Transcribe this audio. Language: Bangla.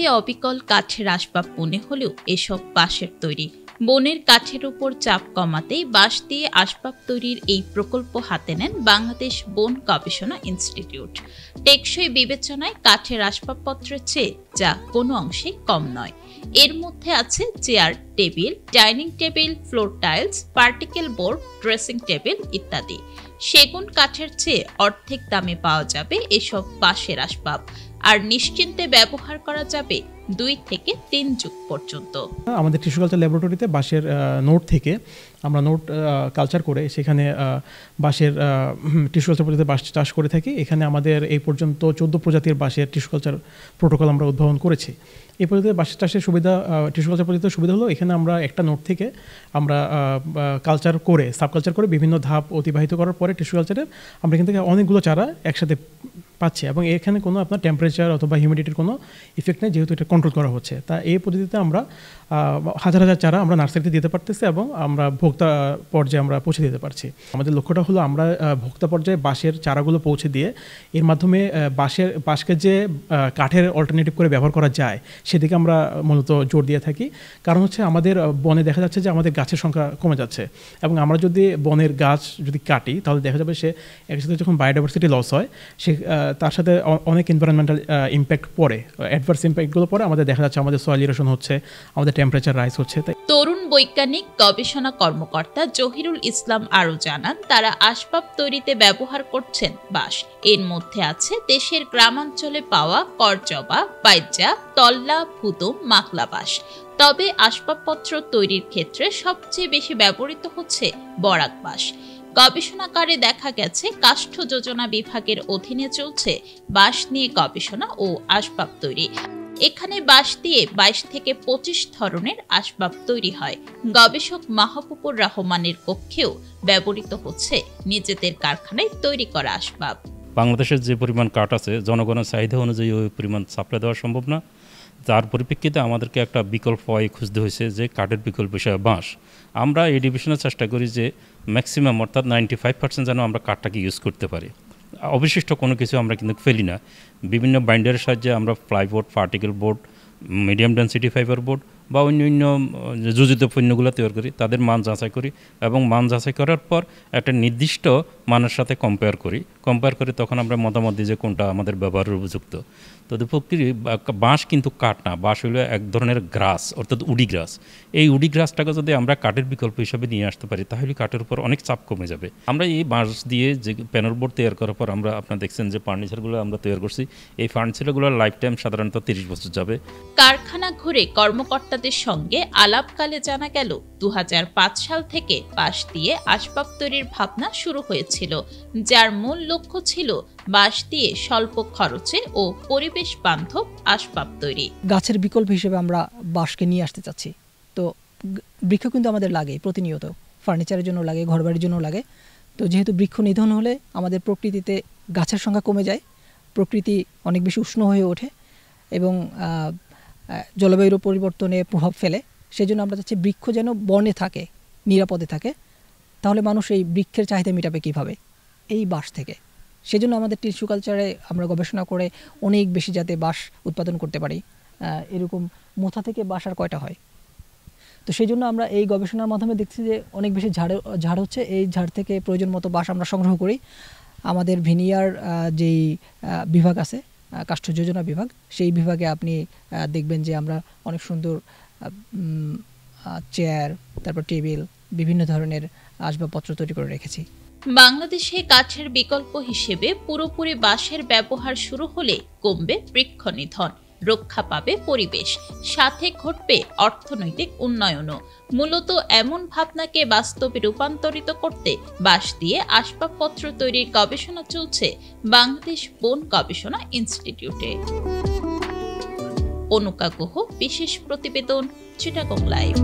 দেখতে অবিকল কাঠের আসবাব মনে হলেও এসব বাঁশের তৈরি। বনের কাঠের উপর চাপ কমাতেই বাঁশ দিয়ে আসবাব তৈরির এই প্রকল্প হাতে নেন বাংলাদেশ বন গবেষণা ইনস্টিটিউট। টেকসই বিবেচনায় কাঠের আসবাবপত্রের চেয়ে যা কোনো অংশে কম নয়। এর মধ্যে আছে chair, table, dining table, floor tiles, particle board, dressing table ইত্যাদি। সেগুন কাঠের চেয়ে অর্ধেক দামে পাওয়া যাবে এসব বাঁশের আসবাব, আর নিশ্চিন্তে ব্যবহার করা যাবে 2 থেকে 3 যুগ পর্যন্ত। আমাদের টিস্যু কালচার ল্যাবরেটরিতে বাঁশের নোট থেকে আমরা নোট কালচার করে সেখানে বাঁশের টিস্যু কালচার পদ্ধতিতে বাঁশ চাষ করে থাকি। এখানে আমাদের এই পর্যন্ত 14 প্রজাতির বাঁশের টিস্যু কালচার প্রোটোকল আমরা উদ্ভাবন করেছি। এই পদ্ধতিতে বাঁশ চাষের সুবিধা, টিস্যু কালচার পদ্ধতির সুবিধা হলো এখানে আমরা একটা নোট থেকে আমরা কালচার করে সাবকালচার করে বিভিন্ন ধাপ অতিবাহিত করার পরে টিস্যু কালচারের আমরা এখান থেকে অনেকগুলো চারা একসাথে পাচ্ছি, এবং এখানে কোনো আপনার টেম্পারেচার অথবা হিউমিডিটির কোনো ইফেক্ট নেই, যেহেতু এটা কন্ট্রোল করা হচ্ছে। তা এই পদ্ধতিতে আমরা হাজার হাজার চারা আমরা নার্সারিতে দিতে পারতেছি এবং আমরা ভোক্তা পর্যায়ে আমরা পৌঁছে দিতে পারছি। আমাদের লক্ষ্যটা হলো আমরা ভোক্তা পর্যায়ে বাঁশের চারাগুলো পৌঁছে দিয়ে এর মাধ্যমে বাঁশকে যে কাঠের অল্টারনেটিভ করে ব্যবহার করা যায় সেদিকে আমরা মূলত জোর দিয়ে থাকি। কারণ হচ্ছে আমাদের বনে দেখা যাচ্ছে যে আমাদের গাছের সংখ্যা কমে যাচ্ছে, এবং আমরা যদি বনের গাছ যদি কাটি তাহলে দেখা যাবে সে একসাথে যখন বায়োডাইভার্সিটি লস হয় সে তার সাথে অনেক এনভায়রনমেন্টাল ইম্প্যাক্ট পড়ে, অ্যাডভার্স ইম্প্যাক্টগুলো পরে আমাদের দেখা যাচ্ছে আমাদের সয়েল ইরোশন হচ্ছে, আমাদের টেম্পারেচার রাইজ হচ্ছে। তরুণ বৈজ্ঞানিক গবেষণা কর্মকর্তা জহিরুল ইসলাম আরও জানান, তারা আসবাব তৈরিতে ব্যবহার করছেন বাঁশ। এর মধ্যে আছে দেশের গ্রামাঞ্চলে পাওয়া করজবা, বাইজা, তল্লা, ভুতুম, মাকলা বাঁশ। তবে আসবাবপত্র তৈরির ক্ষেত্রে সবচেয়ে বেশি ব্যবহৃত হচ্ছে বরাক বাঁশ। গবেষণাগারে দেখা গেছে কাষ্ঠ যোজনা বিভাগের অধীনে চলছে বাঁশ নিয়ে গবেষণা ও আসবাব তৈরি। এখানে বাঁশ দিয়ে 22 থেকে 25 ধরনের আসবাব তৈরি হয়। গবেষক মাহবুবুর রহমানের কক্ষেও ব্যবহৃত হচ্ছে নিজেদের কারখানায় তৈরি করা আসবাব। বাংলাদেশের যে পরিমাণ কাঠ আছে, জনগণের চাহিদা অনুযায়ী ওই পরিমাণ সাপ্লাই দেওয়া সম্ভব না। তার পরিপ্রেক্ষিতে আমাদেরকে একটা বিকল্প খুঁজতে হয়েছে, যে কাঠের বিকল্প হিসেবে বাঁশ। আমরা এই ডিভিশনের চেষ্টা করি যে ম্যাক্সিমাম অর্থাৎ 95% যেন আমরা কাঠটাকে ইউজ করতে পারি। অবশিষ্ট কোনো কিছু আমরা কিন্তু ফেলি না। বিভিন্ন বাইন্ডারের সাহায্যে আমরা plyboard, particle board, medium density fibre board বা অন্যান্য যোজিত পণ্যগুলো তৈরি করি, তাদের মান যাচাই করি, এবং মান যাচাই করার পর একটা নির্দিষ্ট মানের সাথে কম্পেয়ার করি তখন আমরা মতামত দিই যে কোনটা আমাদের ব্যবহারের উপযুক্ত। তো বাঁশ কিন্তু কাঠ না, বাঁশ হলো এক ধরনের গ্রাস, অর্থাৎ উডি গ্রাস। এই উডি গ্রাসটাকে যদি আমরা কাঠের বিকল্প হিসাবে নিয়ে আসতে পারি তাহলে কাঠের উপর অনেক চাপ কমে যাবে। আমরা এই বাঁশ দিয়ে যে প্যানেল বোর্ড তৈরি করার পর আমরা আপনারা দেখছেন যে ফার্নিচারগুলো আমরা তৈরি করছি, এই ফার্নিচারগুলোর লাইফ টাইম সাধারণত 30 বছর যাবে। কারখানা ঘুরে কর্মকর্তাদের সঙ্গে আলাপকালে জানা গেল 2005 সাল থেকে বাঁশ দিয়ে আসবাব তৈরির ভাবনা শুরু হয়েছিল, যার মূল লক্ষ্য ছিল বাঁশ দিয়ে স্বল্প খরচে ও পরিবেশ বান্ধব আসবাব তৈরি। গাছের বিকল্প হিসেবে আমরা বাঁশকে নিয়ে আসতে চাচ্ছি। তো বৃক্ষ কিন্তু আমাদের লাগে প্রতিনিয়ত, ফার্নিচারের জন্য লাগে, ঘরবাড়ির জন্য লাগে। তো যেহেতু বৃক্ষ নিধন হলে আমাদের প্রকৃতিতে গাছের সংখ্যা কমে যায়, প্রকৃতি অনেক বেশি উষ্ণ হয়ে ওঠে এবং জলবায়ুর পরিবর্তনে প্রভাব ফেলে। সেজন্য আমরা চাচ্ছি বৃক্ষ যেন বনে থাকে, নিরাপদে থাকে। তাহলে মানুষ এই বৃক্ষের চাহিদা মেটাবে কীভাবে? এই বাঁশ থেকে। সেজন্য আমাদের টিস্যু কালচারে আমরা গবেষণা করে অনেক বেশি যাতে বাঁশ উৎপাদন করতে পারি। এরকম মোথা থেকে বাঁশ আর কয়টা হয়? তো সেই জন্য আমরা এই গবেষণার মাধ্যমে দেখছি যে অনেক বেশি ঝাড় হচ্ছে। এই ঝাড় থেকে প্রয়োজন মতো বাঁশ আমরা সংগ্রহ করি। আমাদের ভিনিয়ার যেই বিভাগ আছে, কাষ্ঠ যোজনা বিভাগ, সেই বিভাগে আপনি দেখবেন যে আমরা অনেক সুন্দর চেয়ার, তারপর টেবিল, বিভিন্ন ধরনের আসবাবপত্র তৈরি করে রেখেছি। বাংলাদেশে কাঠের বিকল্প হিসেবে পুরোপুরি বাঁশের ব্যবহার শুরু হলে কমবে বৃক্ষ নিধন, রক্ষা পাবে পরিবেশ, সাথে ঘটবে অর্থনৈতিক উন্নয়নও। মূলত এমন ভাবনাকে বাস্তবে রূপান্তরিত করতে বাঁশ দিয়ে আসবাবপত্র তৈরির গবেষণা চলছে বাংলাদেশ বন গবেষণা ইনস্টিটিউটে। অনুকা গুহ, বিশেষ প্রতিবেদন, চিটাগং লাইভ।